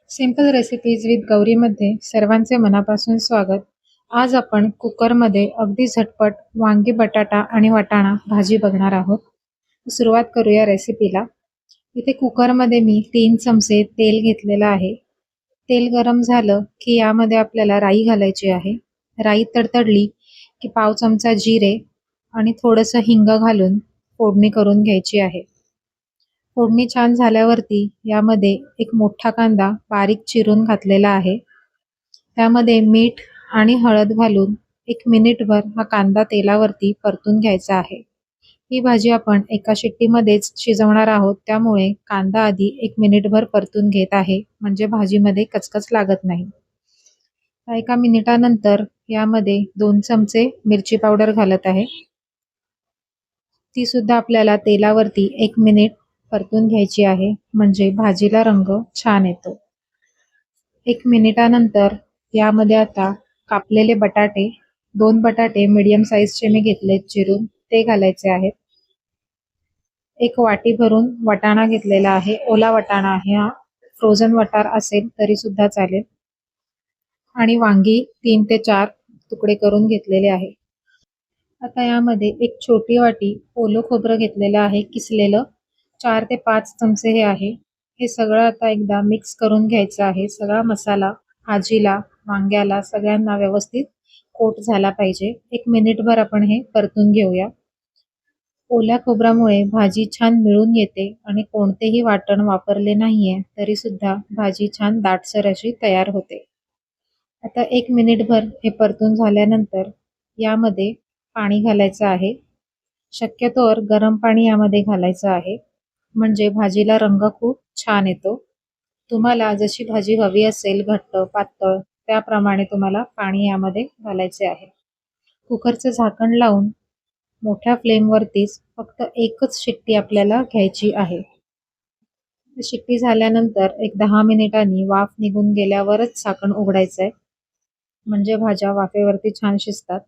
Simple recipes with गौरीमध्ये सर्वांचे मनापासून स्वागत. आज आपण कुकरमध्ये अगदी झटपट वांगी, बटाटा आणि वाटाणा भाजी बघणार आहोत. सुरुवात करूया रेसिपीला. इथे कुकरमध्ये मी 3 चमचे तेल घेतलेलं आहे. तेल गरम झालं की यामध्ये आपल्याला राई घालायची आहे. राई तडतडली की पाव चमचा जिरे आणि थोडंसं हिंग घालून फोडणी करून घ्यायची आहे. फोडणी छान झाल्यावरती यामध्ये एक मोठा कांदा बारीक चिरून घातलेला आहे. त्यामध्ये मीठ आणि हळद घालून 1 मिनिटभर हा कांदा तेलावरती परतून घ्यायचा आहे. ही भाजी आपण एका शिट्टीमध्येच शिजवणार आहोत, त्यामुळे कांदा आधी 1 मिनिटभर परतून घेत आहे, म्हणजे भाजीमध्ये कचकच लागत नाही. एका मिनिटानंतर यामध्ये 2 चमचे मिरची पावडर घालत आहे. ती सुद्धा आपल्याला तेलावरती 1 मिनिट परतून घ्यायची आहे, म्हणजे भाजीला रंग छान येतो. 1 मिनिटानंतर यामध्ये आता कापलेले बटाटे, 2 बटाटे मीडियम साईजचे मी घेतलेत चिरून, ते घालायचे आहेत. 1 वाटी भरून वाटाणा घेतलेला आहे. ओला वाटाणा आहे हा. फ्रोझन वाटाण असेल तरी सुद्धा चालेल. आणि वांगी 3 ते 4 तुकडे करून घेतलेले आहे. आता यामध्ये 1 छोटी वाटी ओलं खोबरं घेतलेलं आहे किसलेलं. 4 ते 5 चमचे हे आहे. हे सगळं आता एकदा मिक्स करून घ्यायचं आहे. सगळा मसाला भाजीला, वांग्याला सगळ्यांना व्यवस्थित कोट झाला पाहिजे. 1 मिनिटभर आपण हे परतून घेऊया. ओल्या खोबऱ्यामुळे भाजी छान मिळून येते आणि कोणतेही वाटण वापरले नाहीये तरी सुद्धा भाजी छान दाटसर अशी तयार होते. आता 1 मिनिटभर हे परतून झाल्यानंतर यामध्ये पाणी घालायचं आहे. शक्यतोवर गरम पाणी यामध्ये घालायचं आहे, म्हणजे भाजीला रंग खूप छान येतो. तुम्हाला जशी भाजी हवी असेल, घट्ट, पातळ, त्याप्रमाणे तुम्हाला पाणी यामध्ये घालायचे आहे. कुकरचं झाकण लावून मोठ्या फ्लेमवरतीच फक्त एकच शिट्टी आपल्याला घ्यायची आहे. शिट्टी झाल्यानंतर एक 10 मिनिटांनी वाफ निघून गेल्यावरच झाकण उघडायचं आहे, म्हणजे भाज्या वाफेवरती छान शिजतात.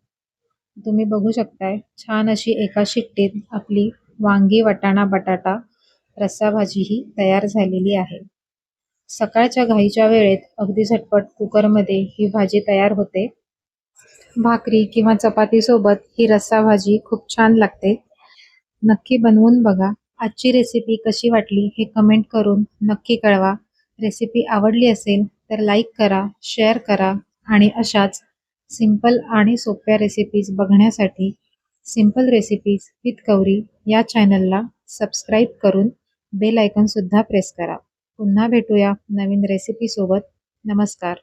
तुम्ही बघू शकताय छान अशी एका शिट्टीत आपली वांगी, वाटाणा, बटाटा रस्सा भाजी ही तयार झालेली आहे. सकाळच्या घाईच्या वेळेत अगदी झटपट कुकरमध्ये ही भाजी तयार होते. भाकरी किंवा चपाती सोबत ही रस्सा भाजी खूप छान लागते. नक्की बनवून बघा. आजची रेसिपी कशी वाटली हे कमेंट करून नक्की कळवा. रेसिपी आवडली असेल तर लाईक करा, शेअर करा आणि अशाच सिंपल आणि सोप्या रेसिपीज बघण्यासाठी सिंपल रेसिपीज विथ गौरी या चॅनलला सबस्क्राईब करून बेल आयकॉन सुद्धा प्रेस करा. पुन्हा भेटूया नवीन रेसिपी सोबत. नमस्कार.